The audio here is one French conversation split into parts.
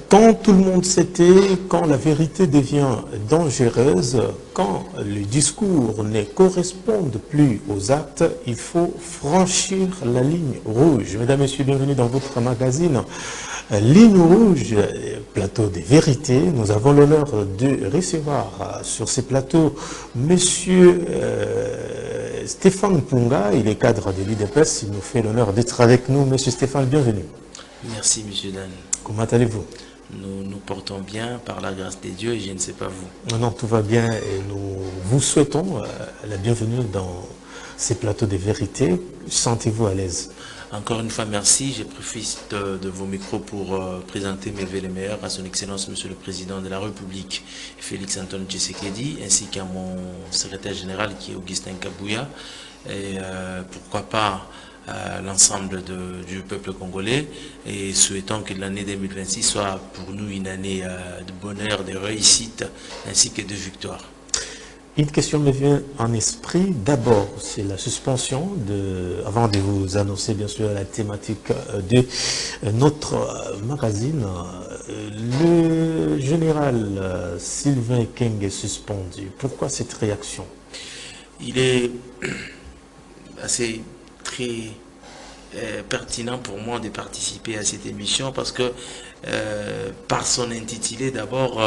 Quand tout le monde s'était, quand la vérité devient dangereuse, quand le discours ne correspond plus aux actes, il faut franchir la ligne rouge. Mesdames, Messieurs, bienvenue dans votre magazine Ligne rouge, plateau des vérités. Nous avons l'honneur de recevoir sur ces plateaux Monsieur Stéphane Punga, il est cadre de l'IDPS, il nous fait l'honneur d'être avec nous. Monsieur Stéphane, bienvenue. Merci, Monsieur Dan. Comment allez-vous? Nous nous portons bien par la grâce de Dieu et je ne sais pas vous. Non, tout va bien et nous vous souhaitons la bienvenue dans ces plateaux de vérité. Sentez-vous à l'aise? Encore une fois, merci. Je profite de vos micros pour présenter mes vœux les meilleurs à son Excellence, Monsieur le Président de la République, Félix Antoine Tshisekedi, ainsi qu'à mon secrétaire général qui est Augustin Kabouya. Et pourquoi pas l'ensemble du peuple congolais, et souhaitons que l'année 2026 soit pour nous une année de bonheur, de réussite ainsi que de victoire. Une question me vient en esprit. D'abord, c'est la suspension, avant de vous annoncer bien sûr la thématique de notre magazine. Le général Sylvain Ekenge est suspendu. Pourquoi cette réaction? Il est assez très pertinent pour moi de participer à cette émission parce que par son intitulé d'abord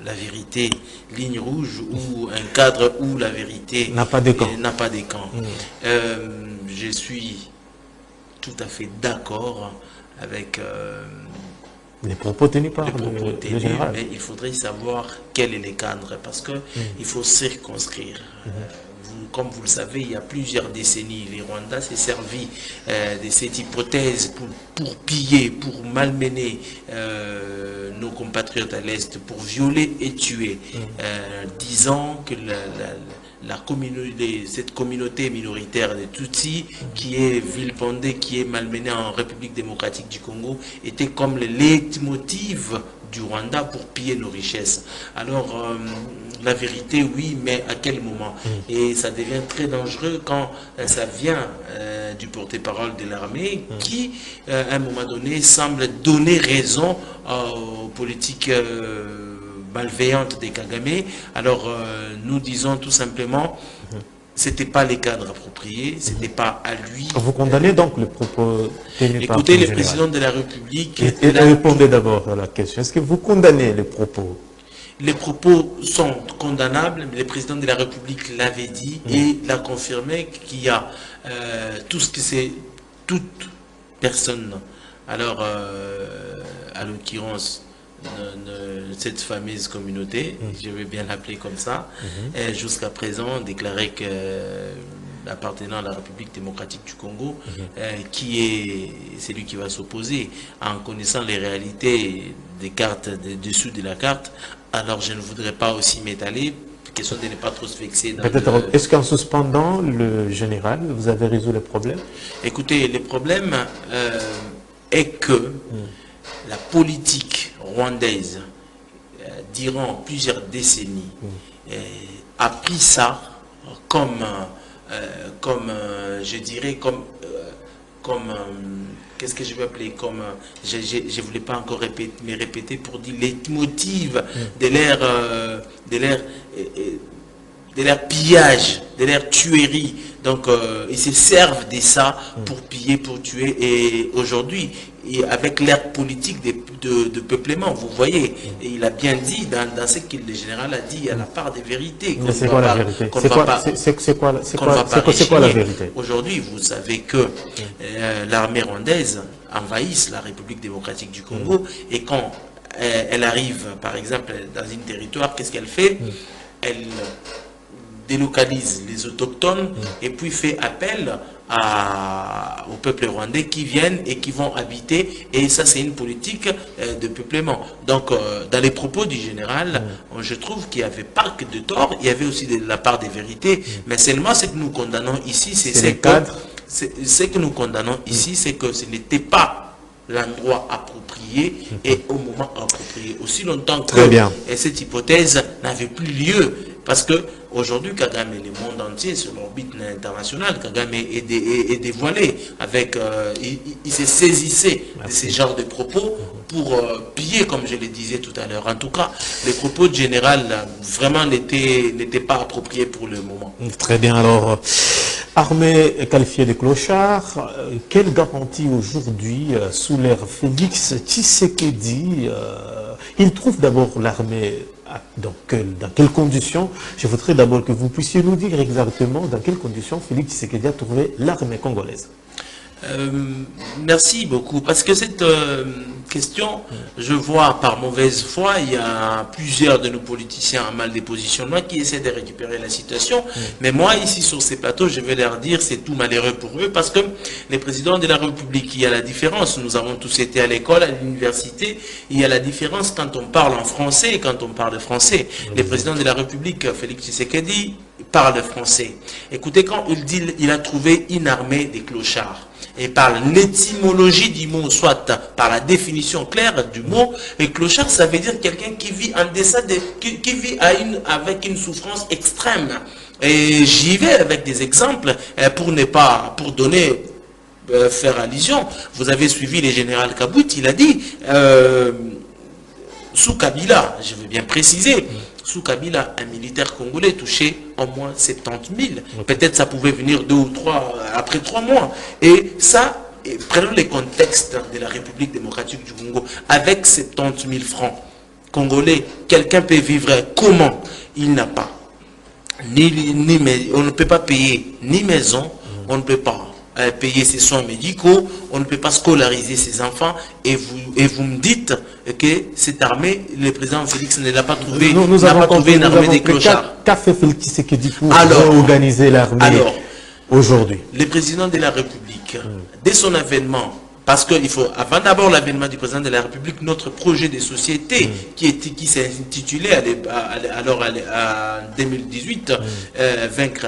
la vérité, ligne rouge ou un cadre où la vérité n'a pas de camp. Je suis tout à fait d'accord avec les propos tenus par le général. Mais il faudrait savoir quel est le cadre parce que il faut circonscrire. Comme vous le savez, il y a plusieurs décennies, les Rwandais s'est servi de cette hypothèse pour piller, pour malmener nos compatriotes à l'Est, pour violer et tuer, disant que cette communauté minoritaire des Tutsis, qui est vilipendée, qui est malmenée en République démocratique du Congo, était comme le leitmotiv du Rwanda pour piller nos richesses. Alors, la vérité, oui, mais à quel moment? Et ça devient très dangereux quand ça vient du porte-parole de l'armée qui, à un moment donné, semble donner raison aux politiques malveillantes des Kagame. Alors, nous disons tout simplement, c'était pas les cadres appropriés, c'était pas à lui. Vous condamnez donc le propos tenu par Écoutez, le président de la République... Et répondez d'abord à la question. Est-ce que vous condamnez les propos? Les propos sont condamnables, mais le président de la République l'avait dit et l'a confirmé qu'il y a tout ce que c'est, toute personne. Alors, à l'occurrence, cette fameuse communauté, je vais bien l'appeler comme ça, jusqu'à présent déclaré que appartenant à la République démocratique du Congo, qui est celui qui va s'opposer en connaissant les réalités des cartes, des dessous de la carte. Alors je ne voudrais pas aussi m'étaler, question de ne pas trop se vexer. Est-ce qu'en suspendant le général, vous avez résolu le problème? Écoutez, le problème est que la politique rwandaise, durant plusieurs décennies, a pris ça comme je dirais, qu'est-ce que je vais appeler, comme, je ne voulais pas encore me répéter pour dire les motifs de leur pillage, de leur tuerie. Donc, ils se servent de ça pour piller, pour tuer. Et aujourd'hui, avec l'ère politique de peuplement, vous voyez, et il a bien dit dans ce que le général a dit, à la part des vérités. C'est quoi la vérité? C'est quoi la vérité? Aujourd'hui, vous savez que l'armée rwandaise envahisse la République démocratique du Congo et quand elle arrive, par exemple, dans un territoire, qu'est-ce qu'elle fait? Elle délocalise les autochtones et puis fait appel au peuple rwandais qui viennent et qui vont habiter, et ça c'est une politique de peuplement. Donc dans les propos du général, je trouve qu'il n'y avait pas que de tort, il y avait aussi de la part des vérités, mais seulement ce que nous condamnons ici, ce que nous condamnons ici, c'est que ce n'était pas l'endroit approprié et au moment approprié. Aussi longtemps que cette hypothèse n'avait plus lieu, Parce que aujourd'hui, Kagame et le monde entier sur l'orbite internationale, Kagame est dévoilé avec, il s'est saisissé de ces genres de propos pour piller, comme je le disais tout à l'heure. En tout cas, les propos de général vraiment n'étaient pas appropriés pour le moment. Très bien, alors, armée qualifiée de clochard, quelle garantie aujourd'hui sous l'ère Félix Tshisekedi il trouve d'abord l'armée dans quelles conditions? Je voudrais d'abord que vous puissiez nous dire exactement dans quelles conditions Félix Tshisekedi a trouvé l'armée congolaise. Merci beaucoup, parce que cette question, je vois par mauvaise foi, il y a plusieurs de nos politiciens en mal des positionnements qui essaient de récupérer la situation, mais moi ici sur ces plateaux, je vais leur dire c'est tout malheureux pour eux, parce que les présidents de la République, il y a la différence, nous avons tous été à l'école, à l'université, il y a la différence quand on parle en français et quand on parle français. Les présidents de la République, Félix Tshisekedi, parle français. Écoutez, quand il dit il a trouvé une armée des clochards, et par l'étymologie du mot, soit par la définition claire du mot, et clochard, ça veut dire quelqu'un qui vit en deçà qui vit avec une souffrance extrême. Et j'y vais avec des exemples pour donner, faire allusion. Vous avez suivi le général Kabout, il a dit, sous Kabila, je veux bien préciser, sous Kabila, un militaire congolais touchait au moins 70 000. Peut-être ça pouvait venir 2 ou 3, après 3 mois. Et ça, prenons le contexte de la République démocratique du Congo, avec 70 000 francs congolais, quelqu'un peut vivre comment? Il n'a pas. On ne peut pas payer ni maison, on ne peut pas payer ses soins médicaux, on ne peut pas scolariser ses enfants, et vous me dites que cette armée, le président Félix ne l'a pas trouvé, n'a pas trouvé une armée des clochards. Qu'a fait Félix Tshisekedi pour organiser l'armée aujourd'hui? Le président de la République, dès son avènement, parce qu'il faut, avant d'abord l'avènement du président de la République, notre projet de société qui s'est intitulé alors en 2018, vaincre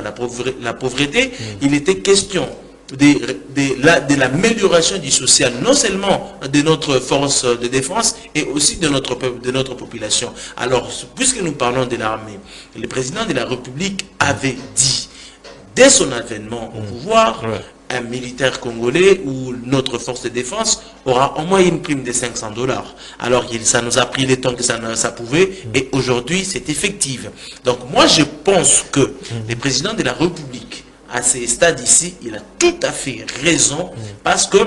la pauvreté, il était question de l'amélioration du social, non seulement de notre force de défense, et aussi de notre population. Alors, puisque nous parlons de l'armée, le président de la République avait dit, dès son avènement au pouvoir, un militaire congolais ou notre force de défense aura au moins une prime de 500 $. Alors, ça nous a pris le temps que ça pouvait, et aujourd'hui, c'est effectif. Donc, moi, je pense que le président de la République, à ces stades ici, il a tout à fait raison, parce que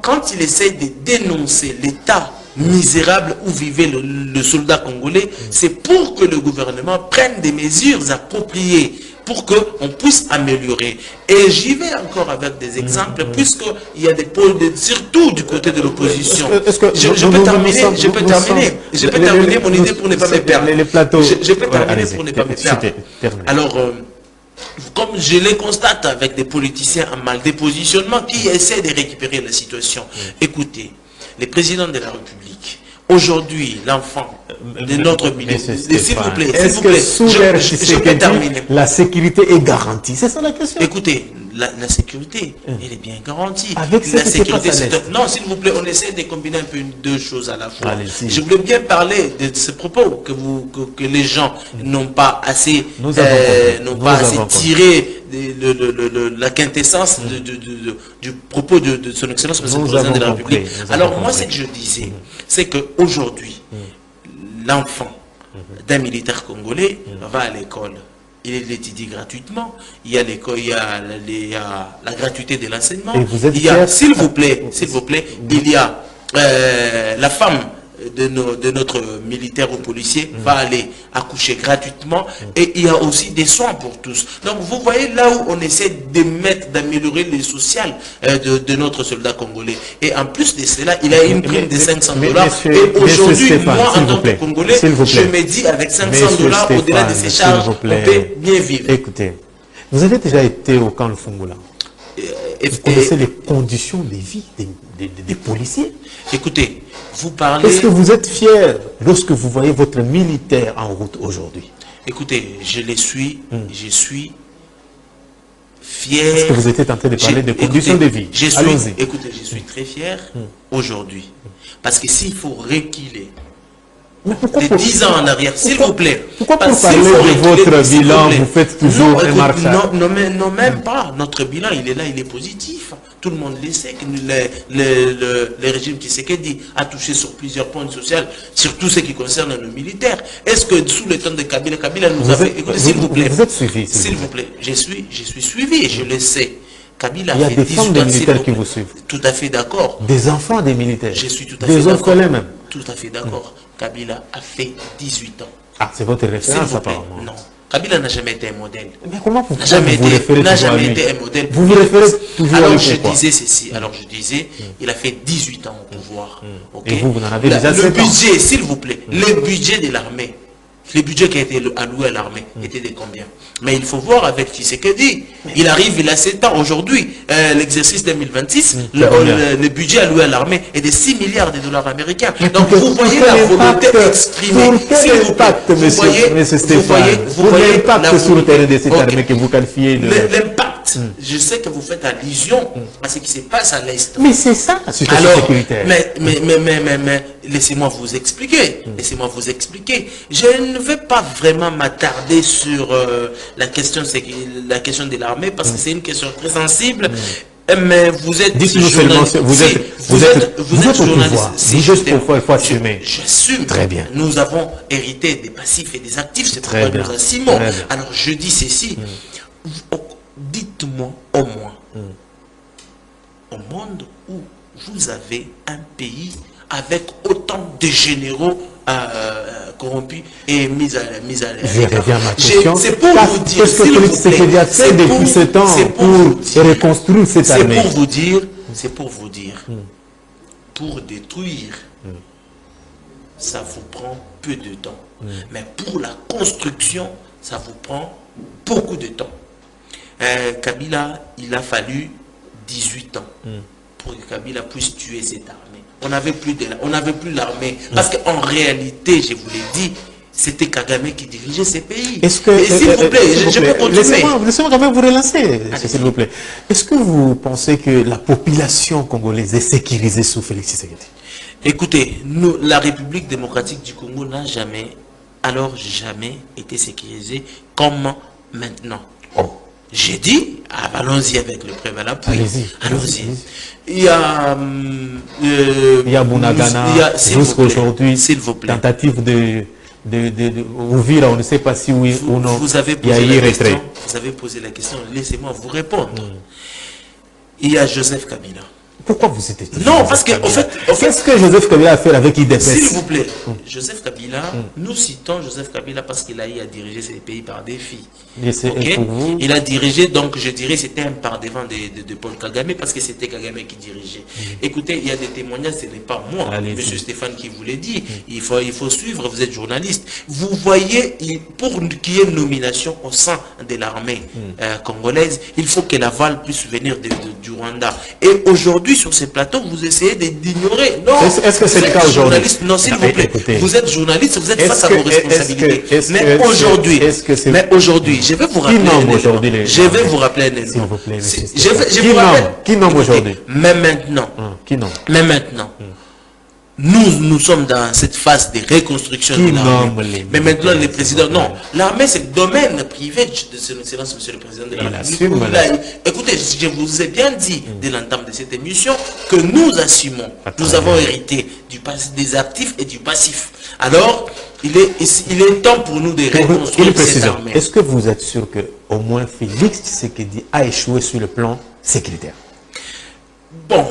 quand il essaie de dénoncer l'état misérable où vivait le soldat congolais, c'est pour que le gouvernement prenne des mesures appropriées pour qu'on puisse améliorer. Et j'y vais encore avec des exemples, puisqu'il y a des pôles, surtout du côté de l'opposition. Je peux terminer mon idée pour ne pas me perdre. Je peux terminer pour ne pas me perdre. Alors, comme je les constate avec des politiciens en mal dépositionnement qui essaient de récupérer la situation. Écoutez, les présidents de la République, aujourd'hui, l'enfant de notre milieu, s'il vous plaît, je peux terminer. La sécurité est garantie, c'est ça la question. Écoutez, la sécurité, elle est bien garantie. Avec la sécurité, non, s'il vous plaît, on essaie de combiner un peu deux choses à la fois. Je voulais bien parler de ce propos que les gens n'ont pas assez, tiré la quintessence du propos de son excellence, M. le président de la République. Alors moi, ce que je disais, c'est qu'aujourd'hui, l'enfant d'un militaire congolais va à l'école. Il étudie gratuitement. Il y a l'école, il y a la gratuité de l'enseignement. Il y a, s'il vous plaît, il y a la femme de notre militaire ou policier va aller accoucher gratuitement, et il y a aussi des soins pour tous. Donc vous voyez là où on essaie d'améliorer le social de notre soldat congolais. Et en plus de cela, il a une prime de 500 $. Et aujourd'hui, moi en tant que Congolais, je me dis avec 500 $, au-delà de ces charges, on peut bien vivre. Écoutez, vous avez déjà été au camp de Fungula. Vous connaissez les conditions de vie des policiers. Écoutez, vous parlez... Est-ce que vous êtes fier lorsque vous voyez votre militaire en route aujourd'hui? Écoutez, je suis fier... Est-ce que vous étiez en train de parler de conditions de vie? Écoutez, je suis très fier aujourd'hui. Parce que s'il faut reculer de 10 ans en arrière, s'il vous plaît. Pourquoi pour Parce parler qu'il faut de reculer, votre s'il vous bilan, plaît. vous faites toujours Non, un écoute, marchage? non, même pas. Notre bilan, il est là, il est positif. Tout le monde le sait que le régime Tshisekedi a touché sur plusieurs points sociaux, surtout ce qui concerne nos militaires. Est-ce que sous le temps de Kabila, Kabila nous avait... Écoutez, s'il vous plaît. Vous êtes suivi, s'il vous plaît. Je suis suivi et je le sais. Kabila Il y a fait des 18 femmes de ans, s'il militaires vous qui plaît. vous suivent. Tout à fait d'accord. Des enfants des militaires. Je suis tout à fait des d'accord. orphelins même. Tout à fait d'accord. Kabila a fait 18 ans. Ah, c'est votre S'il référence vous plaît, apparemment. non. Kabila n'a jamais été un modèle. Mais comment vous N'a jamais vous référez été, n'a toujours à jamais lui? été un modèle. Vous vous référez toujours à alors lui, je pourquoi? disais ceci. Alors je disais, il a fait 18 ans au pouvoir. Ok. Et vous en avez déjà Le 7 ans. budget, s'il vous plaît, le budget de l'armée, le budget qui a été alloué à l'armée était de combien? Mais il faut voir avec Tshisekedi. Il arrive, il a 7 ans aujourd'hui. L'exercice 2026, le budget alloué à l'armée est de 6 milliards de dollars américains. Donc vous voyez la volonté exprimée. Pour quel impact, monsieur Stéphane, pour l'impact sur le terrain de cette armée que vous qualifiez de... L'impact, je sais que vous faites allusion à ce qui se passe à l'Est. Mais c'est ça, la situation Alors, sécuritaire. mais laissez-moi vous expliquer. Laissez-moi vous expliquer. Je ne vais pas vraiment m'attarder sur la question de l'armée parce que c'est une question très sensible. Mais vous êtes Dites-nous seulement, vous êtes au pouvoir. Vous êtes au pouvoir, il faut assumer. J'assume. Très bien. Nous avons hérité des passifs et des actifs, c'est Très pourquoi bien. nous assumons. Très bien. Alors je dis ceci. Dites-moi au moins, au monde où vous avez un pays avec autant de généraux corrompus et mis à Je reviens à ma question. C'est pour vous dire, Qu'est-ce que Félix Tshisekedi a fait depuis ce temps pour reconstruire cette armée? C'est pour vous dire, pour détruire, ça vous prend peu de temps. Mais pour la construction, ça vous prend beaucoup de temps. Kabila, il a fallu 18 ans pour que Kabila puisse tuer cette armée. On n'avait plus l'armée. Parce qu'en réalité, je vous l'ai dit, c'était Kagame qui dirigeait ces pays. Est-ce que, et s'il vous plaît, je peux continuer. Laissez-moi quand même vous relancer, s'il vous plaît. Est-ce que vous pensez que la population congolaise est sécurisée sous Félix Tshisekedi? Écoutez, nous, la République démocratique du Congo n'a jamais été sécurisée comme maintenant. Oh. J'ai dit, allons-y avec le prévôt à l'appui. Allons-y. Il y a Bunagana, jusqu'aujourd'hui, tentative de Ouvira, on ne sait pas si oui ou non. Vous avez posé la question, laissez-moi vous répondre. Il y a Joseph Kabila. Pourquoi vous êtes... Non, parce qu'en fait... Qu'est-ce que Joseph Kabila a fait avec IDPS? S'il vous plaît, Joseph Kabila, nous citons Joseph Kabila parce qu'il a eu à diriger ces pays par défi. Okay? Il a dirigé, donc je dirais c'était un par devant de Paul Kagame parce que c'était Kagame qui dirigeait. Écoutez, il y a des témoignages, ce n'est pas moi, monsieur Stéphane qui vous l'a dit. Il faut suivre, vous êtes journaliste. Vous voyez, pour qu'il y ait une nomination au sein de l'armée congolaise, il faut que l'aval puisse venir du Rwanda. Et aujourd'hui, sur ces plateaux, vous essayez d'ignorer. Non, est-ce que c'est le cas aujourd'hui? Non, s'il vous plaît. Écoutez, vous êtes journaliste, vous êtes face à vos responsabilités. Mais aujourd'hui, je vais vous rappeler. Je vais vous rappeler un s'il vous plaît, monsieur. Qui nomme aujourd'hui? Mais maintenant. Qui nomme? Mais maintenant. Nous sommes dans cette phase de reconstruction de l'armée. Mais maintenant, les présidents... Non, l'armée, c'est le domaine privé de son excellence, monsieur le président de la République. Écoutez, je vous ai bien dit, dès l'entame de cette émission, que nous assumons. Nous avons hérité des actifs et du passif. Alors, il est temps pour nous de reconstruire cette armée. Est-ce que vous êtes sûr que au moins Félix Tshisekedi a échoué sur le plan sécuritaire? Bon...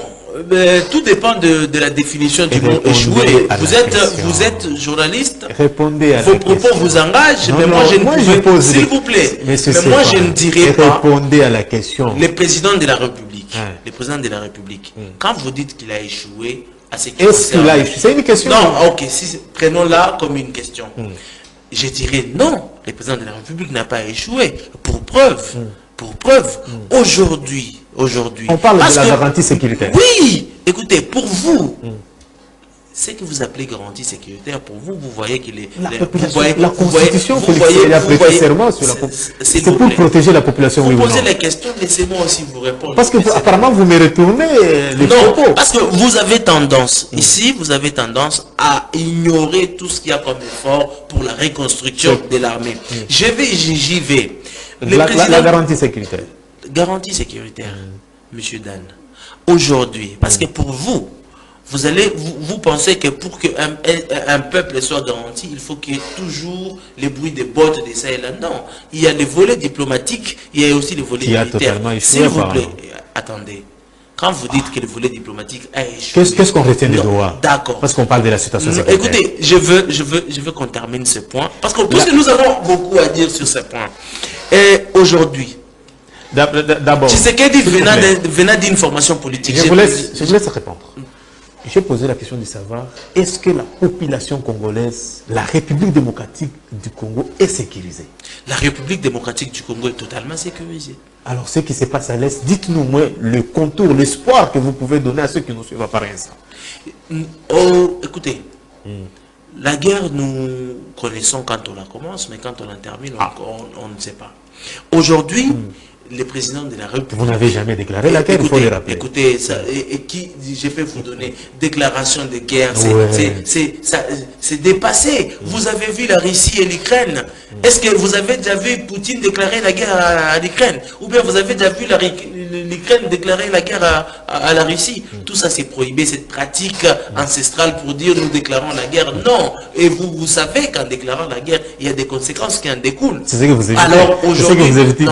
tout dépend de la définition du mot échoué. Vous êtes journaliste. Répondez à vos propos vous engagent, mais moi je ne peux, s'il vous plaît. Mais moi je ne dirais pas. Répondez à la question. Le président de la République. Le président de la République. Quand vous dites qu'il a échoué, à ce qui est-ce qu'il a échoué? C'est une question. Non, ok. Prenons-la comme une question. Je dirais non. Le président de la République n'a pas échoué. Pour preuve. Aujourd'hui. On parle de la garantie sécuritaire. Oui, écoutez, pour vous, ce que vous appelez garantie sécuritaire, pour vous, vous voyez qu'il est... La Constitution, il a prêté serment sur la population. C'est pour protéger la population. Vous posez les questions, laissez-moi aussi vous répondre. Parce que apparemment, vous me retournez les propos. Non, parce que vous avez tendance, ici, vous avez tendance à ignorer tout ce qu'il y a comme effort pour la reconstruction de l'armée. J'y vais. La garantie sécuritaire. Garantie sécuritaire, Monsieur Dan. Aujourd'hui, parce que pour vous, vous pensez que pour qu'un peuple soit garanti, il faut qu'il y ait toujours les bruits des bottes de ça et là. Non, il y a les volets diplomatiques, il y a aussi les volets militaires. S'il vous plaît, attendez. Quand vous dites que le volet diplomatique a échoué... Qu'est-ce qu'on retient des droits? D'accord. Parce qu'on parle de la situation sécuritaire. Écoutez, je veux qu'on termine ce point. Parce que nous avons beaucoup à dire sur ce point. Et aujourd'hui, d'abord, Tshisekedi venant d'une formation politique. Je vous laisse répondre. J'ai posé la question de savoir, est-ce que la population congolaise, la République démocratique du Congo est sécurisée? La République démocratique du Congo est totalement sécurisée. Alors, ce qui se passe à l'Est, dites-nous moi le contour, l'espoir que vous pouvez donner à ceux qui nous suivent par instant. Oh, écoutez, la guerre, nous connaissons quand on la commence, mais quand on la termine, on ne sait pas. Aujourd'hui, les présidents de la République... Vous n'avez jamais déclaré la guerre, il faut le rappeler. Écoutez, je peux vous donner déclaration de guerre, c'est dépassé. Vous avez vu la Russie et l'Ukraine. Est-ce que vous avez déjà vu Poutine déclarer la guerre à l'Ukraine? Ou bien vous avez déjà vu l'Ukraine déclarer la guerre à la Russie? Tout ça, c'est prohibé, cette pratique ancestrale pour dire nous déclarons la guerre. Non. Et vous savez qu'en déclarant la guerre, il y a des conséquences qui en découlent. C'est ce que vous évitez. Alors aujourd'hui, vous évitez.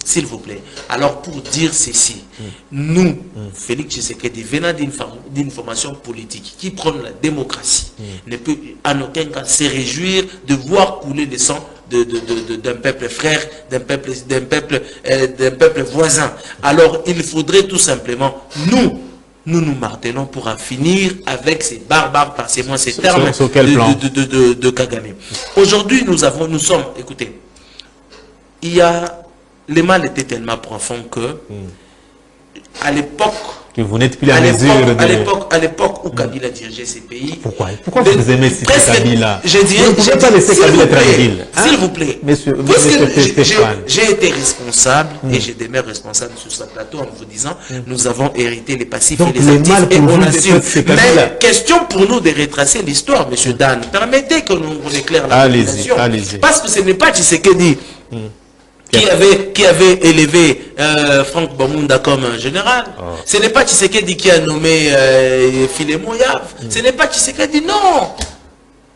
S'il vous plaît. Alors pour dire ceci, nous, Félix Tshisekedi, venant d'une formation politique qui prône la démocratie, ne peut en aucun cas se réjouir de voir couler le sang d'un peuple frère, d'un peuple voisin. Alors il faudrait tout simplement, nous martelons pour en finir avec ces barbares, passez-moi ces termes de Kagame. Aujourd'hui, nous sommes, écoutez, le mal était tellement profond que, à l'époque, que vous n'êtes plus à mesure à l'époque où Kabila dirigeait ces pays. Pourquoi vous aimez Kabila? Je dirais, vous ne pouvez pas laisser Kabila tranquille. S'il vous plaît. Monsieur j'ai été responsable et j'ai demeuré responsable sur ce plateau en vous disant, nous avons hérité les passifs et les actifs et on assume. Mais question pour nous de retracer l'histoire, monsieur Dan. Permettez que nous éclaire la population. Parce que ce n'est pas Tshisekedi qui avait élevé Franck Bamunda comme général. Ce n'est pas Tshisekedi qui a nommé Filemon Yav. Ce n'est pas Tshisekedi, non.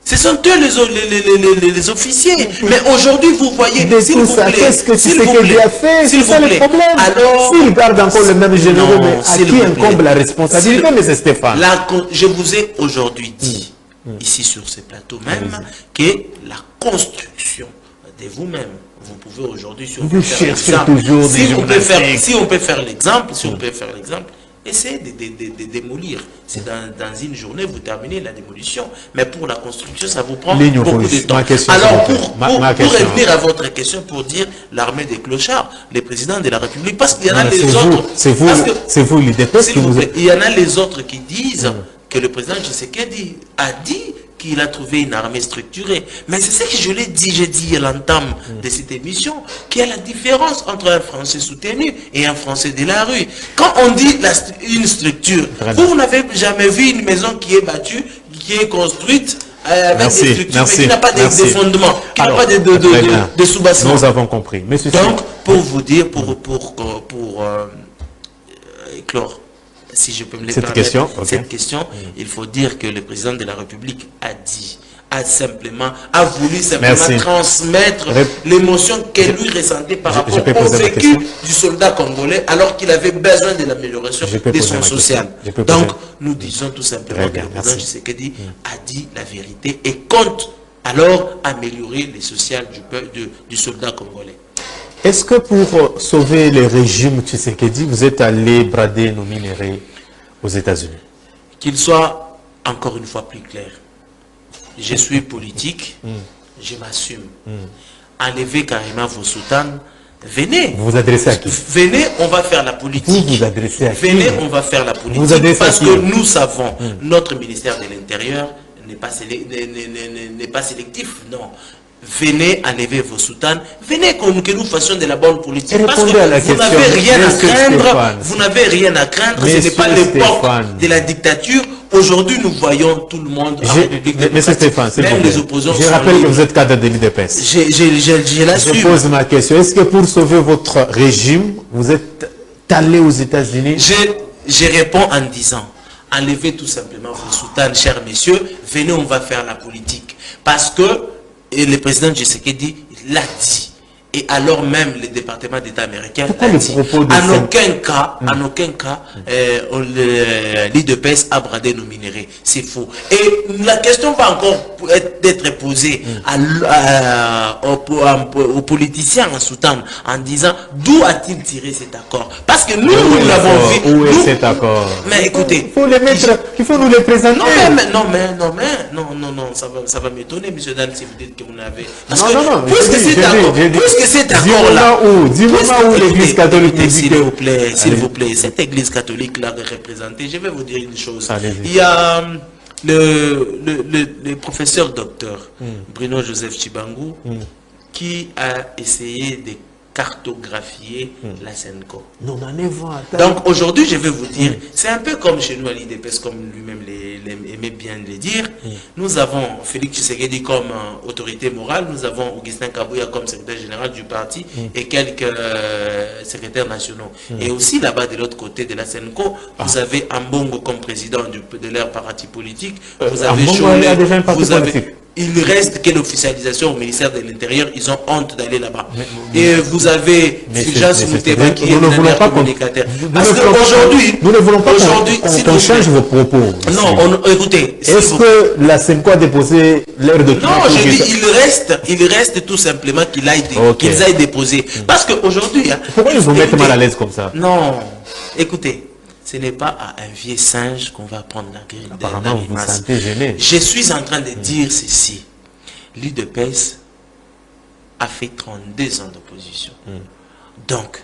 Ce sont eux les officiers. Mais aujourd'hui, vous voyez, s'il vous plaît, qu'est-ce que Tshisekedi a fait? C'est ça le problème. Alors, s'il garde encore le même généraux, mais à qui incombe la responsabilité, M. Stéphane? Je vous ai aujourd'hui dit, ici sur ce plateau même, que la construction de vous-même, vous pouvez aujourd'hui, si on peut faire l'exemple, essayez de démolir. C'est dans une journée, vous terminez la démolition. Mais pour la construction, ça vous prend beaucoup de temps. Alors, pour revenir à votre question, pour dire l'armée des clochards, les présidents de la République, parce qu'il y en a les autres... C'est vous l'idée. Il y en a les autres qui disent que le président Tshisekedi a dit qu'il a trouvé une armée structurée. Mais c'est ce que je l'ai dit, j'ai dit à l'entame de cette émission, qu'il y a la différence entre un Français soutenu et un Français de la rue. Quand on dit une structure, vous n'avez jamais vu une maison qui est battue, qui est construite avec des structures, mais qui n'a pas de fondements, qui n'a pas de sous-bassement. Nous avons compris. Donc, pour vous dire, pour éclore, si je peux me le permettre, cette question, il faut dire que le président de la République a voulu simplement transmettre l'émotion qu'elle lui ressentait par rapport au vécu du soldat congolais, alors qu'il avait besoin de l'amélioration de son social. Donc, nous disons tout simplement que le président Tshisekedi a dit la vérité et compte alors améliorer le social du soldat congolais. Est-ce que pour sauver le régime Tshisekedi, vous êtes allé brader nos minéraux aux États-Unis? Qu'il soit encore une fois plus clair. Je suis politique, je m'assume. Enlever carrément vos soutanes, Venez. Vous vous adressez à qui? Venez, on va faire la politique. Vous vous adressez à qui? Venez, on va faire la politique. Vous adressez parce à qui? que nous savons, notre ministère de l'Intérieur n'est pas sélectif, non. Venez enlever vos soutanes, venez que nous fassions de la bonne politique. Et Parce que répondez à la vous question, n'avez rien à Monsieur craindre. Stéphane. Vous n'avez rien à craindre. Ce n'est Monsieur pas l'époque Stéphane. de la dictature. Aujourd'hui, nous voyons tout le monde en République Monsieur démocratique. Stéphane, s'il vous Même plaît. les opposants Je sont rappelle que libres. vous êtes cadre de l'UDPS. Je Je l'assume. pose ma question. Est-ce que pour sauver votre régime, vous êtes allé aux États-Unis? Je réponds en disant, enlevez tout simplement vos soutanes, chers messieurs, venez, on va faire la politique. Parce que le président Tshisekedi l'a dit. Et alors même le département d'État américain Pourquoi l'a le dit. propos de En aucun cas, l'IDPS a bradé nos minéraux. C'est faux. Et la question va encore être posée aux politiciens en Soudan en disant d'où a-t-il tiré cet accord? Parce que nous l'avons vu. Où est Nous- cet accord? Mais écoutez, Il faut nous les présenter. non, ça va m'étonner, monsieur Dan, si vous dites que vous n'avez. Parce Non, que non, non, puisque j'ai dit, cet accord-là. Dis-moi où l'église catholique nous dit S'il que- vous plaît, s'il Allez. vous plaît, cette église catholique-là représentée, je vais vous dire une chose. Allez-y. Il y a le professeur docteur Bruno Joseph Chibangu qui a essayé de cartographier la Senko. Non, on en est vingt. Donc aujourd'hui, je vais vous dire, c'est un peu comme chez nous à l'IDPS, comme lui-même aimait bien le dire. Nous avons Félix Tshisekedi comme autorité morale, nous avons Augustin Kabouya comme secrétaire général du parti et quelques secrétaires nationaux. Et aussi là-bas, de l'autre côté de la Senco, vous avez Ambongo comme président de leur parti politique. Vous avez Ambongo Cholet, a déjà un parti vous avez... politique. Il reste que l'officialisation au ministère de l'Intérieur. Ils ont honte d'aller là-bas. Et vous avez Fulgence Mouteba qui est nous ne le voulons dernier pas communicateur. nous Parce ne voulons pas- qu'aujourd'hui, nous ne voulons pas aujourd'hui, s'il qu'on vous change plaît. vos propos. Non, écoutez. s'il Est-ce vous- que la Senko a déposé leur document? Non, je dis, il reste tout simplement qu'ils Ok. aillent déposer. Parce qu'aujourd'hui... hein, Pourquoi ils vous mettent écoutez, mal à l'aise comme ça? Non, écoutez, ce n'est pas à un vieux singe qu'on va prendre la grille. Apparemment, vous vous sentez gêné. Je suis en train de dire ceci. L'UDPS a fait 32 ans d'opposition. Donc,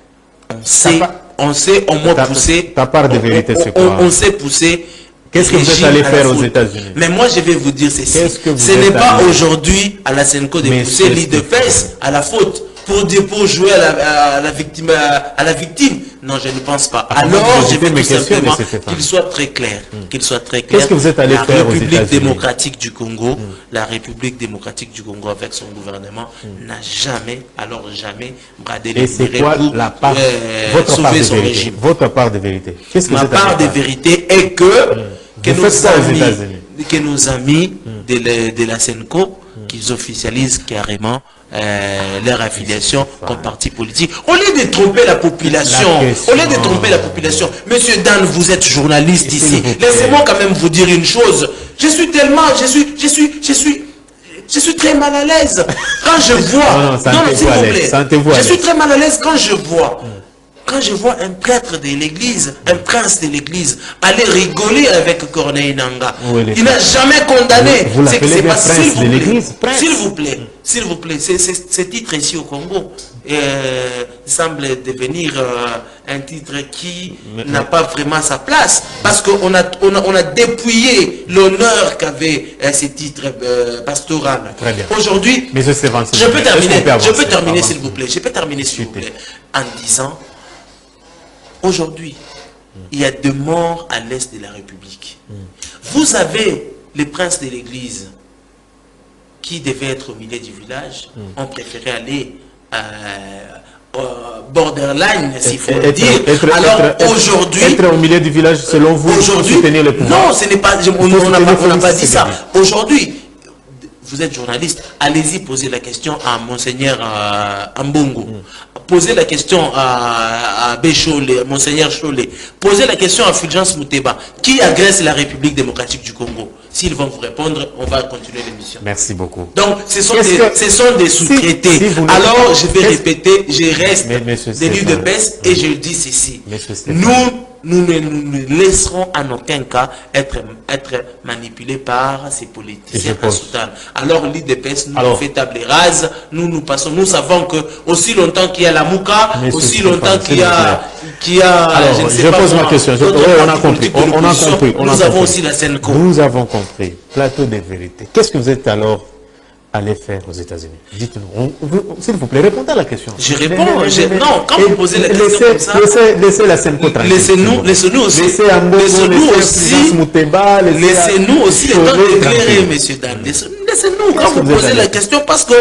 on sait au moins pousser... Ta part de vérité, c'est quoi? On sait pousser... Qu'est-ce que vous êtes régime allé à la faire aux faute. États-Unis? Mais moi, je vais vous dire ceci. Qu'est-ce que vous Ce êtes n'est pas allé- aujourd'hui à la Senco de Mais pousser c'est- l'IDPS à la faute pour jouer à la victime. Non, je ne pense pas. Ah, Alors, moi, je j'ai veux mes tout questions, simplement mais c'est qu'il soit très clair. Qu'il soit très clair. Qu'est-ce que vous êtes allé la faire aux République États-Unis? démocratique du Congo, la République démocratique du Congo avec son gouvernement n'a jamais, alors jamais, bradé Et les c'est minéraux quoi pour la part, votre part sauver de son vérité? régime. Votre part de vérité. Qu'est-ce que Ma vous êtes allé part de faire? vérité est que Vous faites ça aux États-Unis? que nos amis de la Senco, qu'ils officialisent carrément leur affiliation comme parti politique. Au lieu de tromper la population, Monsieur Dan, vous êtes journaliste S'il ici. vous plaît. Laissez-moi quand même vous dire une chose. Je suis très mal à l'aise quand je vois. Non, sentez-vous s'il à vous l'aise, plaît. sentez-vous à Je suis l'aise. très mal à l'aise quand je vois. Quand je vois un prêtre de l'église, un prince de l'église, aller rigoler avec Corneille Nangaa, Oui, les il n'a jamais condamné Vous ce qui l'appelez s'est bien passé. prince de l'église? Prince. S'il vous plaît, ce titre ici au Congo semble devenir un titre qui n'a pas vraiment sa place, parce qu'on a dépouillé l'honneur qu'avait ce titre pastoral. Très bien. Aujourd'hui, Mais c'est avancé. je peux terminer, Avancer. s'il vous plaît. Je peux terminer, s'il vous plaît, en disant, aujourd'hui, il y a deux morts à l'est de la République. Vous avez les princes de l'église qui devaient être au milieu du village, ont préféré aller borderline, s'il faut le dire. Alors aujourd'hui... Être au milieu du village, selon vous, pour Aujourd'hui, soutenir le pouvoir. non, ce n'est pas, on n'a pas dit ça. Aujourd'hui, vous êtes journaliste, allez-y poser la question à Monseigneur Ambongo. Posez la question à Bécholé, Monseigneur Cholet. Posez la question à Fulgence Mouteba. Qui agresse la République démocratique du Congo? S'ils vont vous répondre, on va continuer l'émission. Merci beaucoup. Donc, ce sont des sous-traités. si vous ne- Alors, je vais répéter, je reste Mais, monsieur de Stéphane, l'UDPS et je dis ceci. Monsieur Stéphane. Nous nous ne laisserons en aucun cas être manipulés par ces politiciens à Soudan. Alors l'IDPS nous fait table rase, nous passons, nous savons que aussi longtemps qu'il y a la Mouka, aussi longtemps qu'il y a alors, je pose ma question. On a compris. Nous avons aussi la Senco. Nous avons compris. Plateau de vérité. Qu'est-ce que vous êtes alors allé faire aux États-Unis? Dites-nous. S'il vous plaît, répondez à la question. Je réponds. Non, quand vous posez la question comme ça, laissez la Senco tranquille. Laissez-nous aussi. Laissez-nous aussi le temps d'éclairer, messieurs, dames. Laissez-nous quand vous posez la question, parce que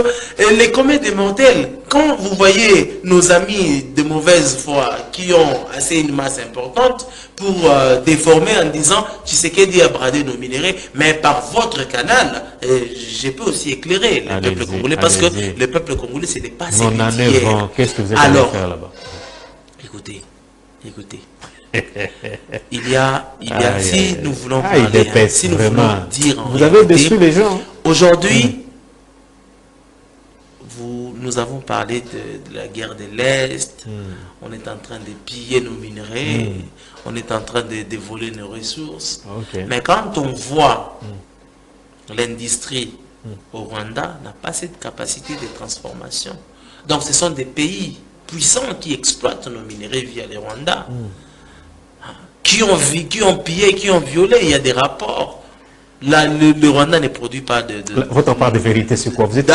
les communs des mortels, quand vous voyez nos amis de mauvaise foi qui ont assez une masse importante pour déformer en disant Tshisekedi a bradé nos minéraux, mais par votre canal, je peux aussi éclairer le peuple congolais, parce que le peuple congolais, ce n'est pas ces métiers. Qu'est-ce que vous êtes allé faire là-bas? Écoutez. Il y a si nous voulons parler, si nous voulons dire en vous avez déçu les gens. Aujourd'hui, nous avons parlé de la guerre de l'Est, on est en train de piller nos minerais, on est en train de voler nos ressources. Mais quand on voit l'industrie au Rwanda n'a pas cette capacité de transformation. Donc ce sont des pays puissants qui exploitent nos minerais via les Rwandais. Qui ont pillé, qui ont violé, il y a des rapports. Là, le Rwanda ne produit pas de votre part de vérité, c'est quoi? Vous êtes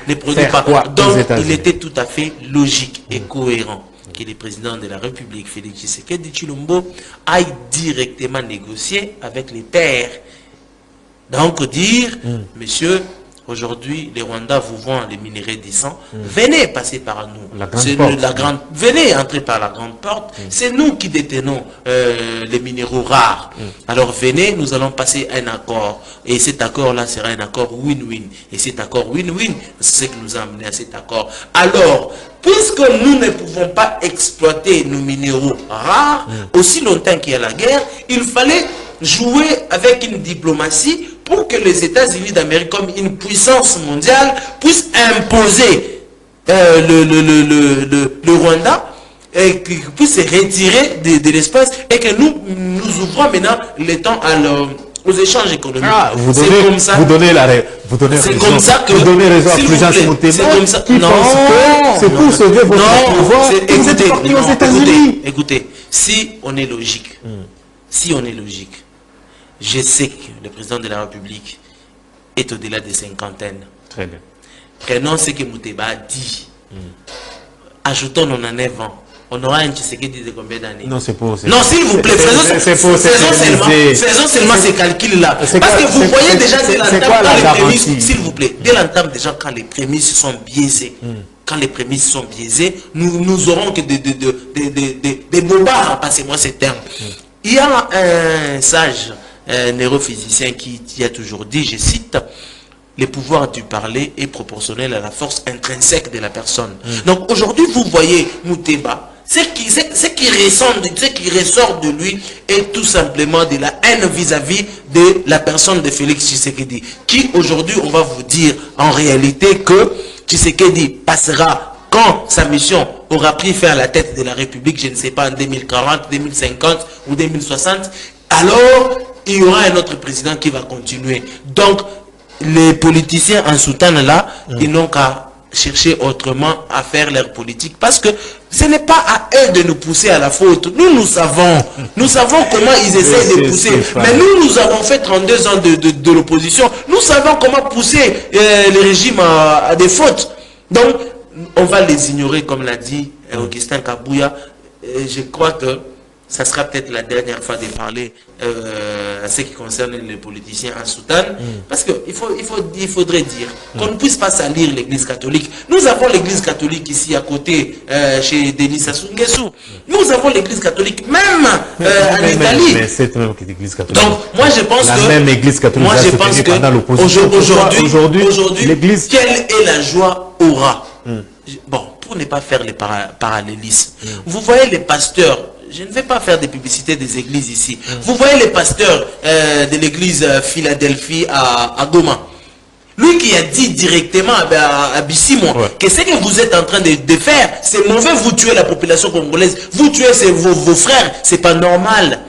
ne produit pas. Donc, il était tout à fait logique et cohérent que le président de la République, Félix Tshisekedi Tshilombo, aille directement négocier avec les pairs. Donc, dire, monsieur, aujourd'hui, les Rwandais vous vendent les minéraux décents. Venez passer par nous. Venez entrer par la grande porte. C'est nous qui détenons les minéraux rares. Alors venez, nous allons passer un accord. Et cet accord-là sera un accord win-win. Et cet accord win-win, c'est ce qui nous a amené à cet accord. Alors, puisque nous ne pouvons pas exploiter nos minéraux rares, aussi longtemps qu'il y a la guerre, il fallait jouer avec une diplomatie pour que les États-Unis d'Amérique, comme une puissance mondiale, puissent imposer le Rwanda et qu'ils puissent se retirer de l'espace et que nous ouvrons maintenant le temps aux échanges économiques. Vous donnez raison à Fulgence Muteba. C'est comme ça. Non, c'est pour sauver votre pouvoir. Écoutez, si on est logique, je sais que le président de la République est au-delà des cinquantaines. Très bien. Prenons ce que Muteba a dit. Ajoutons 99 ans. On aura un Tshisekedi de combien d'années? Non, c'est pour... Non, s'il vous plaît, faisons seulement ces calculs-là. Parce que vous voyez déjà dès l'entame, quand les prémices, s'il vous plaît, dès l'entame déjà quand les prémices sont biaisées, nous aurons que des bobards, passez-moi ces termes. Il y a un sage neurophysicien qui a toujours dit, je cite, le pouvoir du parler est proportionnel à la force intrinsèque de la personne. Donc aujourd'hui, vous voyez Muteba, ce qui ressort de lui est tout simplement de la haine vis-à-vis de la personne de Félix Tshisekedi, qui aujourd'hui, on va vous dire en réalité que Tshisekedi passera quand sa mission aura pris faire la tête de la République, je ne sais pas, en 2040, 2050 ou 2060, alors il y aura un autre président qui va continuer. Donc, les politiciens en Soudan là, ils n'ont qu'à chercher autrement à faire leur politique, parce que ce n'est pas à eux de nous pousser à la faute. Nous savons comment ils essaient de pousser. Mais nous avons fait 32 ans de l'opposition. Nous savons comment pousser les régimes à des fautes. Donc, on va les ignorer, comme l'a dit Augustin Kabouya. Je crois que ça sera peut-être la dernière fois de parler à ce qui concerne les politiciens en Soudan, parce qu'il faudrait dire qu'on ne puisse pas salir l'église catholique. Nous avons l'église catholique ici à côté, chez Denis Sassou Nguesso. Nous avons l'église catholique même en Italie. Mais c'est même l'église catholique. Donc, moi je pense la même église catholique aujourd'hui, quelle est la joie aura? Bon, pour ne pas faire les parallélismes, vous voyez les pasteurs, je ne vais pas faire des publicités des églises ici. Vous voyez les pasteurs de l'église Philadelphie à Goma. Lui qui a dit directement à Bissimo que ce que vous êtes en train de faire, c'est mauvais, vous tuez la population congolaise, vous tuez vos frères, c'est pas normal.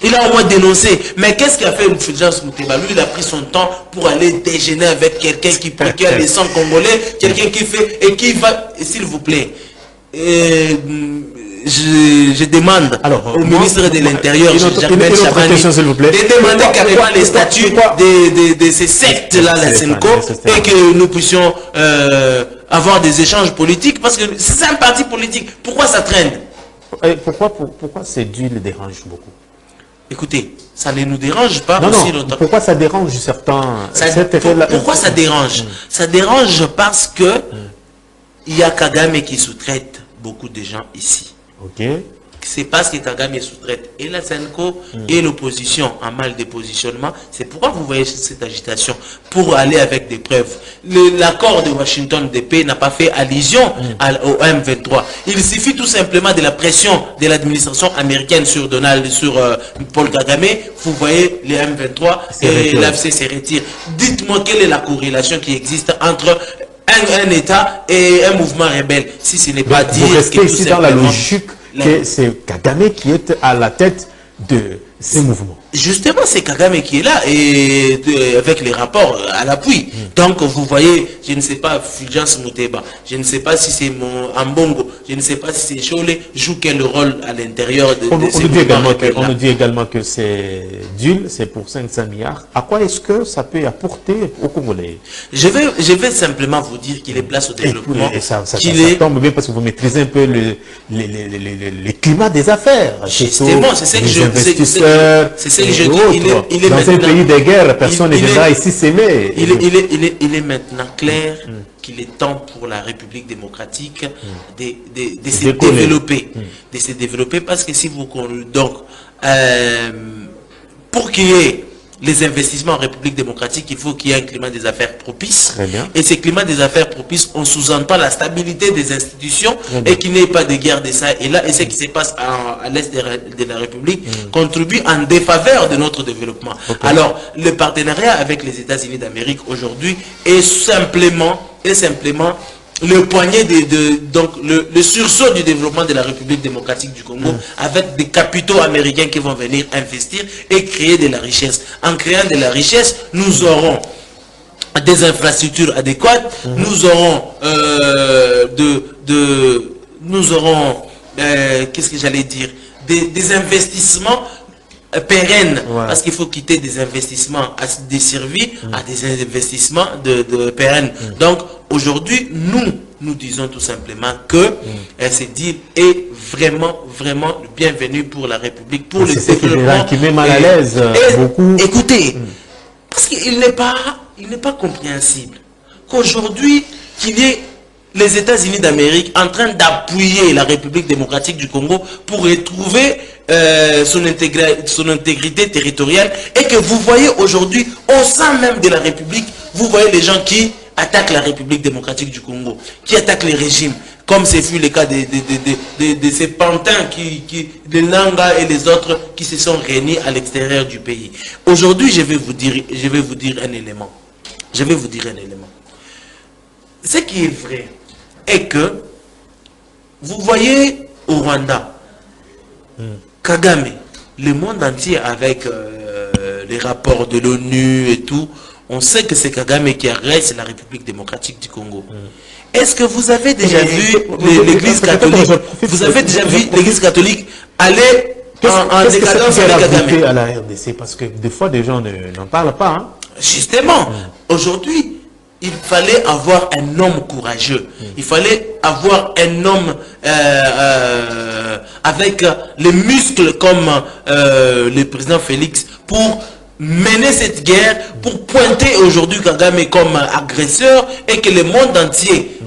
Il a au moins dénoncé. Mais qu'est-ce qu'a fait Fulgence Moutéba? Lui, il a pris son temps pour aller déjeuner avec quelqu'un qui a les sangs congolais, quelqu'un qui fait et qui va, s'il vous plaît. Je demande au ministre de l'Intérieur, Jacques Chabani, de demander carrément les statuts de ces sectes-là, la SENCO, et que nous puissions avoir des échanges politiques, parce que c'est un parti politique. Pourquoi ça traîne? Pourquoi ces dû le dérange beaucoup? Écoutez, ça ne nous dérange pas aussi longtemps. Pourquoi ça dérange certains? Pourquoi ça dérange? Ça dérange parce que il y a Kagame qui sous-traite beaucoup de gens ici. Ok. C'est parce que Kagame sous-traite et la SENCO et l'opposition en mal de positionnement. C'est pourquoi vous voyez cette agitation pour aller avec des preuves. L'accord de Washington de paix n'a pas fait allusion au M23. Il suffit tout simplement de la pression de l'administration américaine sur Paul Kagame. Vous voyez les M23 et l'AFC se retire. Dites-moi quelle est la corrélation qui existe entre un État et un mouvement rebelle, si ce n'est pas dire vous restez ici dans la logique que c'est Kagame qui est à la tête de ces mouvements. Justement, c'est Kagame qui est là et avec les rapports à l'appui. Donc, vous voyez, je ne sais pas, Fulgence Moutéba, je ne sais pas si c'est Ambongo, je ne sais pas si c'est Cholé, joue quel rôle à l'intérieur de ces mouvements. On nous dit également que c'est d'huile, c'est pour 500 milliards. À quoi est-ce que ça peut apporter aux Congolais? Je vais simplement vous dire qu'il est place au développement. Et ça tombe bien parce que vous maîtrisez un peu le climat des affaires. Justement, c'est ce que je dis. Dans un pays de guerre, personne ne viendra ici s'aimer. Il est maintenant clair qu'il est temps pour la République démocratique de se développer. De se développer parce que si vous... Donc, pour qu'il y ait les investissements en République démocratique, il faut qu'il y ait un climat des affaires propice. Et ce climat des affaires propice, on sous-entend la stabilité des institutions et qu'il n'y ait pas de guerre de ça. Et là, et ce qui se passe à l'est de la République contribue en défaveur de notre développement. Alors, le partenariat avec les États-Unis d'Amérique aujourd'hui est simplement le poignet donc le sursaut du développement de la République démocratique du Congo avec des capitaux américains qui vont venir investir et créer de la richesse. En créant de la richesse, nous aurons des infrastructures adéquates, nous aurons qu'est-ce que j'allais dire, des investissements pérennes, parce qu'il faut quitter des investissements desservis à des investissements de pérennes. Donc aujourd'hui, nous disons tout simplement que ce deal est vraiment le bienvenu pour la République, pour le développement. Qui met mal à l'aise beaucoup. Écoutez, parce qu'il n'est pas compréhensible qu'aujourd'hui, qu'il y ait les États-Unis d'Amérique en train d'appuyer la République démocratique du Congo pour retrouver son intégrité territoriale, et que vous voyez aujourd'hui au sein même de la République, vous voyez les gens qui attaquent la République démocratique du Congo, qui attaquent les régimes, comme ce fut le cas de ces pantins de Nanga et les autres qui se sont réunis à l'extérieur du pays. Aujourd'hui, je vais vous dire un élément. Ce qui est vrai est que vous voyez au Rwanda, Kagame, le monde entier avec les rapports de l'ONU et tout, on sait que c'est Kagame qui arrête la République démocratique du Congo. Est-ce que vous avez déjà vu l'église catholique? Vous avez déjà vu l'église catholique aller en décadence avec Kagame à la RDC? Parce que des fois, des gens n'en parlent pas. Justement, aujourd'hui, il fallait avoir un homme courageux. Il fallait avoir un homme avec les muscles comme le président Félix pour mener cette guerre, pour pointer aujourd'hui Kagame comme agresseur et que le monde entier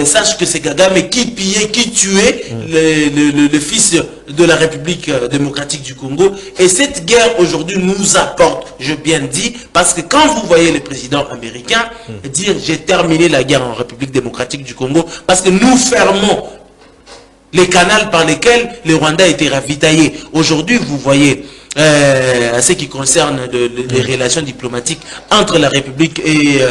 sache que c'est Kagame qui pillait, qui tuait le fils de la République démocratique du Congo. Et cette guerre aujourd'hui nous apporte, je bien dis, parce que quand vous voyez le président américain dire j'ai terminé la guerre en République démocratique du Congo, parce que nous fermons les canaux par lesquels le Rwanda a été ravitaillé. Aujourd'hui, vous voyez à ce qui concerne les relations diplomatiques entre la République et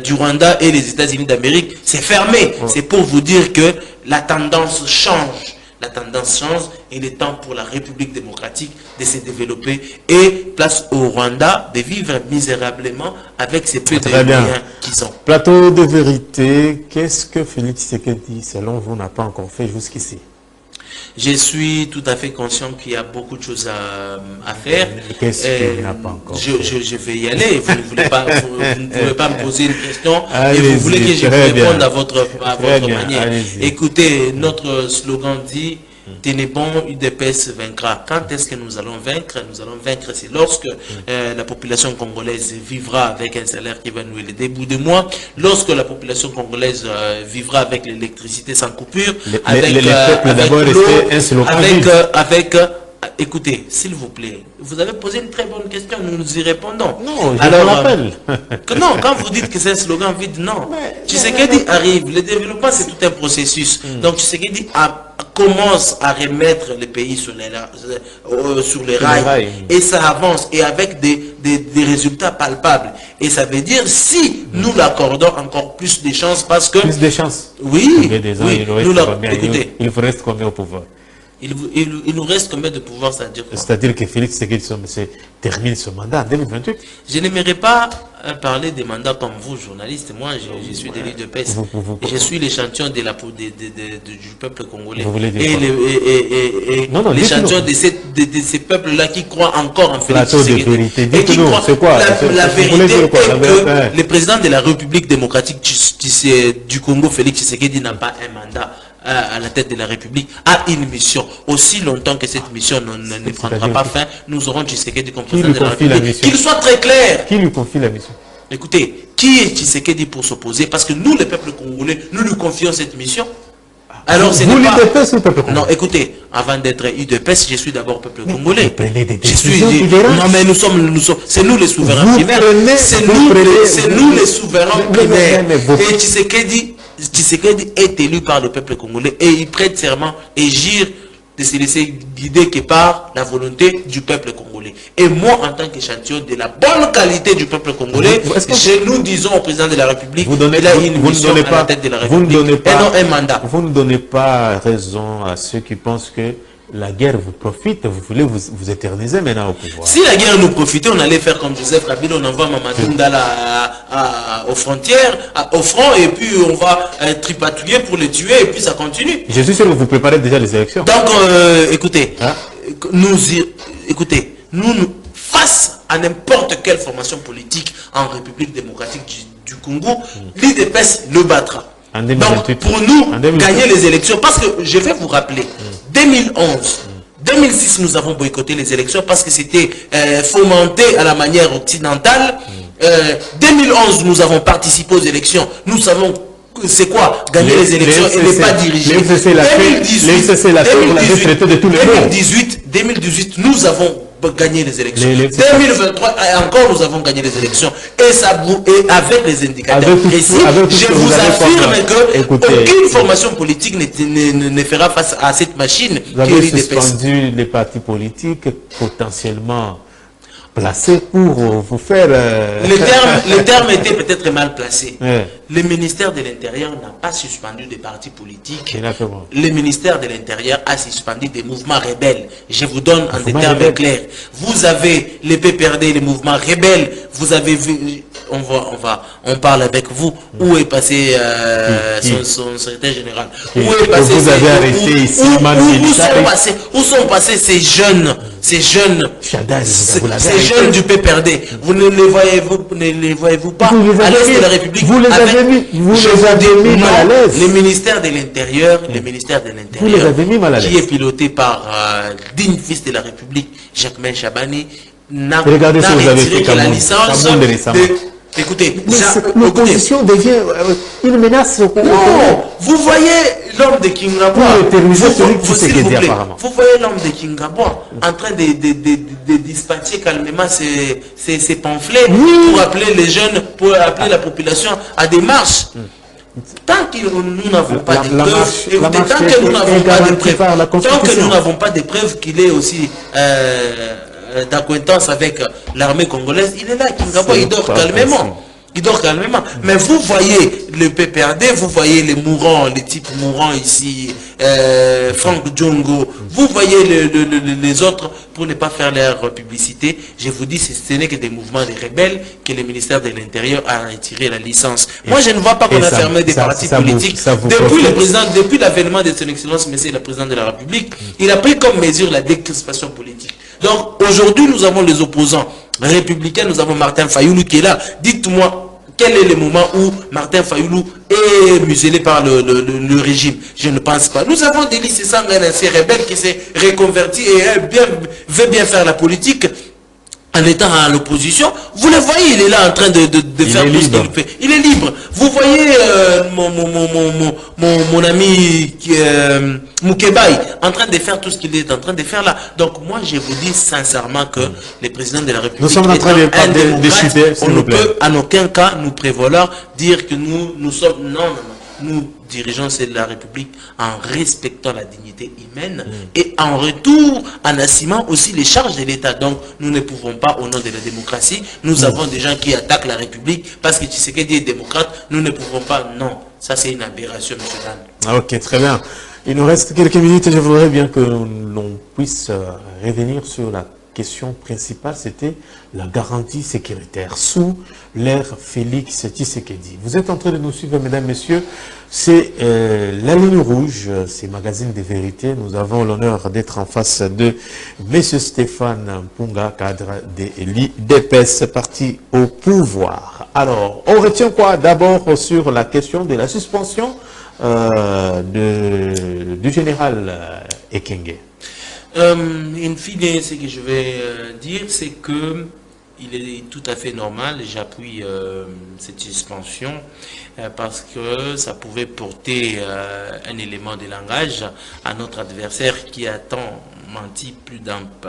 du Rwanda et les États-Unis d'Amérique, c'est fermé. C'est pour vous dire que la tendance change. La tendance change et il est temps pour la République démocratique de se développer et place au Rwanda de vivre misérablement avec ces peu de moyens qu'ils ont. Plateau de vérité, qu'est-ce que Félix Tshisekedi, selon vous, n'a pas encore fait jusqu'ici? Je suis tout à fait conscient qu'il y a beaucoup de choses à faire. Qu'est-ce qu'il n'a pas encore fait? Je vais y aller. Vous ne pouvez pas me poser une question et vous voulez que je vous réponde à votre manière. Écoutez, notre slogan dit Ténébon, UDPS vaincra. Quand est-ce que nous allons vaincre? Nous allons vaincre, c'est lorsque la population congolaise vivra avec un salaire qui va nous aider début de mois, lorsque la population congolaise vivra avec l'électricité sans coupure, écoutez, s'il vous plaît, vous avez posé une très bonne question, nous y répondons. Non, je me rappelle. Non, quand vous dites que c'est un slogan vide, non. Tshisekedi arrive, le développement c'est tout un processus. Donc Tshisekedi commence à remettre le pays sur les rails et ça avance et avec des résultats palpables. Et ça veut dire si nous l'accordons encore plus de chances parce que... Plus de chances? Oui, il vous reste combien au pouvoir? Il nous reste combien de pouvoir, c'est-à-dire quoi? C'est-à-dire que Félix Tshisekedi termine ce mandat en 2028. Je n'aimerais pas parler des mandats comme vous, journaliste. Moi, je suis de l'UDPS. Je suis l'échantillon du peuple congolais. Vous voulez dire et l'échantillon de ces peuples-là qui croient encore en Félix Tshisekedi. Et qui croient la vérité est que le président de la République démocratique du Congo, Félix Tshisekedi, n'a pas un mandat à la tête de la République, a une mission. Aussi longtemps que cette mission ne prendra pas fin, nous aurons Tshisekedi comme président de la République. Qu'il soit très clair. Qui lui confie la mission? Écoutez, qui est Tshisekedi pour s'opposer? Parce que nous, le peuple congolais, nous lui confions cette mission. Alors, c'est vous l'UDPS ou le peuple congolais? Non, écoutez, avant d'être UDPS, je suis d'abord peuple congolais. Non, mais c'est nous les souverains primaires. C'est nous les souverains primaires. Et Tshisekedi est élu par le peuple congolais et il prête serment et jure de se laisser guider que par la volonté du peuple congolais. Et moi, en tant qu'échantillon de la bonne qualité du peuple congolais, nous disons au président de la République, il a une mission à la tête de la République et non un mandat. Vous ne donnez pas raison à ceux qui pensent que la guerre vous profite, vous voulez vous éterniser maintenant au pouvoir. Si la guerre nous profitait, on allait faire comme Joseph Kabila, on envoie Mamadou Ndala aux frontières, au front, et puis on va tripatouiller pour les tuer, et puis ça continue. Je suis sûr que vous préparez déjà les élections. Donc, écoutez, nous, face à n'importe quelle formation politique en République démocratique du Congo, l'UDPS le battra. Donc, pour nous, gagner les élections, parce que je vais vous rappeler, 2011, 2006, nous avons boycotté les élections parce que c'était fomenté à la manière occidentale. 2011, nous avons participé aux élections. Nous savons c'est quoi gagner les élections et ne pas diriger. 2018, nous avons gagné les élections. 2023, encore nous avons gagné les élections. Et avec les indicateurs précis, je vous affirme que aucune formation politique ne fera face à cette machine qui est l'UDPS. Vous avez suspendu les partis politiques potentiellement placé pour vous faire... Le terme était peut-être mal placé. Le ministère de l'Intérieur n'a pas suspendu des partis politiques. Le ministère de l'Intérieur a suspendu des mouvements rebelles. Je vous donne en des termes clairs. Vous avez les PPRD, les mouvements rebelles. Vous avez vu... On parle avec vous. Où est passé son secrétaire général? Où est passé... Vous avez arrêté ici, où sont passés ces jeunes du PPRD? Vous ne les voyez-vous pas à l'est de la République? Vous les avez mis mal à l'aise. Le ministère de l'Intérieur, qui est piloté par digne fils de la République, Jacquemain Chabani, n'a retiré que la licence de... Écoutez, l'opposition devient une menace au Congo. Non, vous voyez l'homme de Kingabwa. Vous voyez l'homme de Kingabwa en train de dispatcher calmement ses pamphlets pour appeler les jeunes, pour appeler la population à des marches. Tant que nous n'avons pas de la preuves, marche- écoutez, la marche tant que nous est n'avons pas de garantie par la preuves, tant que Constitution. nous n'avons pas de preuves qu'il est aussi d'acquaintance avec l'armée congolaise, il est là, Kingabo, il dort pas calmement. possible. Il dort calmement. Mais vous voyez le PPRD, vous voyez les mourants, les types mourants ici, Franck Djongo, vous voyez les autres, pour ne pas faire leur publicité, je vous dis, ce n'est que des mouvements de rebelles que le ministère de l'Intérieur a retiré la licence. Moi, je ne vois pas qu'on a fermé des partis politiques. Depuis l'avènement de son Excellence, Monsieur le Président de la République, il a pris comme mesure la décrispation politique. Donc, aujourd'hui, nous avons les opposants républicains, nous avons Martin Fayoulou qui est là. Dites-moi, quel est le moment où Martin Fayoulou est muselé par le régime? Je ne pense pas. Nous avons des listes sans ces rebelles qui s'est reconverti et veut bien faire la politique en étant à l'opposition. Vous le voyez, il est là en train de faire tout ce qu'il fait. Il est libre. Vous voyez mon ami Moukebaï en train de faire tout ce qu'il est en train de faire là. Donc moi, je vous dis sincèrement que le président de la République, nous sommes en train de chuter, on ne peut en aucun cas nous prévaloir dire que nous sommes... Non. Nous dirigeons la République en respectant la dignité humaine et en retour en assumant aussi les charges de l'État. Donc nous ne pouvons pas, au nom de la démocratie, nous avons des gens qui attaquent la République parce que Tshisekedi est démocrate, nous ne pouvons pas. Non, ça c'est une aberration, M. Dan. Ok, très bien. Il nous reste quelques minutes et je voudrais bien que l'on puisse revenir sur la question principale, c'était la garantie sécuritaire sous l'ère Félix Tshisekedi. Vous êtes en train de nous suivre, mesdames, messieurs. C'est la ligne rouge, c'est Magazine des Vérités. Nous avons l'honneur d'être en face de M. Stéphane Mpunga, cadre de l'IDPS, parti au pouvoir. Alors, on retient quoi d'abord sur la question de la suspension du général Ekenge? In fine, ce que je vais dire, c'est que il est tout à fait normal, et j'appuie cette suspension, parce que ça pouvait porter un élément de langage à notre adversaire qui attend menti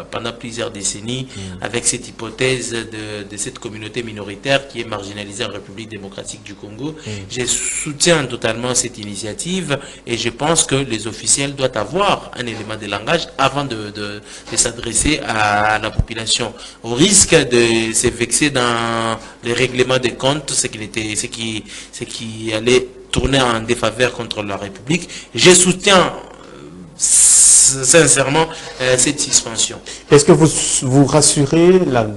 pendant plusieurs décennies avec cette hypothèse de cette communauté minoritaire qui est marginalisée en République démocratique du Congo. Je soutiens totalement cette initiative et je pense que les officiels doivent avoir un élément de langage avant de s'adresser à la population, au risque de se vexer dans les règlements des comptes, ce qui allait tourner en défaveur contre la République. Je soutiens sincèrement cette suspension. Est-ce que vous rassurez la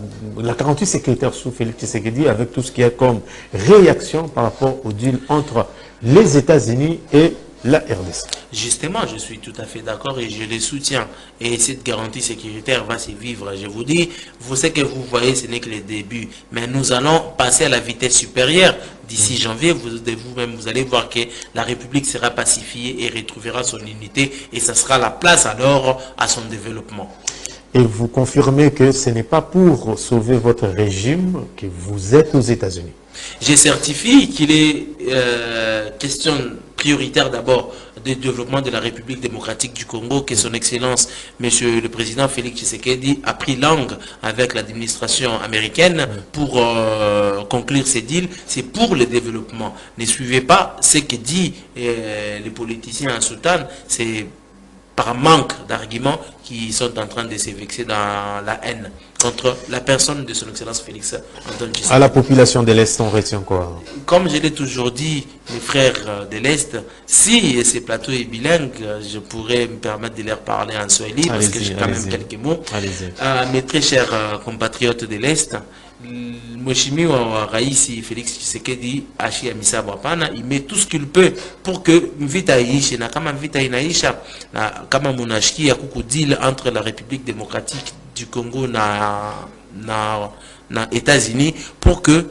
garantie sécuritaire sous Félix Tshisekedi avec tout ce qu'il y a comme réaction par rapport au deal entre les États-Unis et la RDC? Justement, je suis tout à fait d'accord et je les soutiens. Et cette garantie sécuritaire va se vivre. Je vous dis, vous savez que vous voyez, ce n'est que le début. Mais nous allons passer à la vitesse supérieure. D'ici janvier, vous-même, vous allez voir que la République sera pacifiée et retrouvera son unité. Et ça sera la place alors à son développement. Et vous confirmez que ce n'est pas pour sauver votre régime que vous êtes aux États-Unis? Je certifie qu'il est question prioritaire d'abord du développement de la République démocratique du Congo, que son Excellence, Monsieur le Président Félix Tshisekedi, a pris langue avec l'administration américaine pour conclure ces deals. C'est pour le développement. Ne suivez pas ce que dit les politiciens en Soudan. C'est par manque d'arguments qui sont en train de se vexer dans la haine contre la personne de son Excellence Félix Antoine Tshisekedi. À la population de l'Est, on retient quoi? Comme je l'ai toujours dit, mes frères de l'Est, si ce plateau est bilingue, je pourrais me permettre de leur parler en swahili parce que j'ai quand même quelques mots. Mes très chers compatriotes de l'Est, Mheshimiwa wa Raisi Félix Tshisekedi Ashi Amisabo hapana, il met tout ce qu'il peut pour que vita iishe, na kama vita inaisha, na kama munashikia kuku deal entre la République démocratique du Congo na États-Unis pour que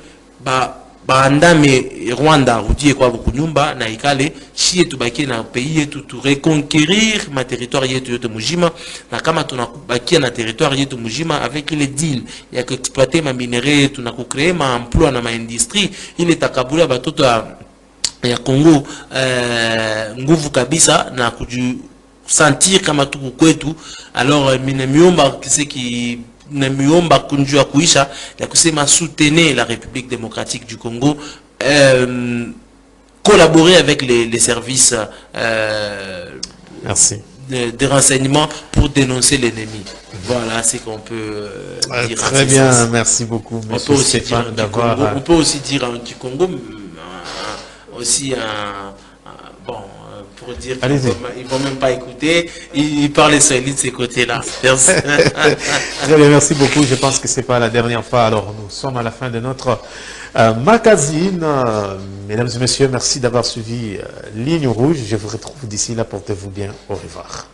baandame Rwanda rudie kwa bukunyumba na ikale shie tubakie na pays yetu tu reconquérir ma territoire yetu yote mujima, na kama tunabakia na territoire yetu mujima avec les deals ya kuexploiter ma minerais yetu na kucréer ma emploi na ma industrie ile takabula batoto ya Congo nguvu kabisa na kuju sentir kama tuko kwetu. Alors minemiomba kiseki nemiomba kunjua kuisha ya kusema soutenir la République démocratique du Congo collaborer avec les services Merci. de renseignement pour dénoncer l'ennemi. Voilà ce qu'on peut dire. Très bien, merci beaucoup, On peut monsieur aussi dire Stéphane, d'avoir... on peut aussi dire en Kikongo, aussi bon, pour dire qu'ils ne vont même pas écouter, ils parlent israélite de ces côtés-là. Merci. Très bien, merci beaucoup. Je pense que ce n'est pas la dernière fois. Alors, nous sommes à la fin de notre magazine. Mesdames et messieurs, merci d'avoir suivi Ligne Rouge. Je vous retrouve d'ici là. Portez-vous bien. Au revoir.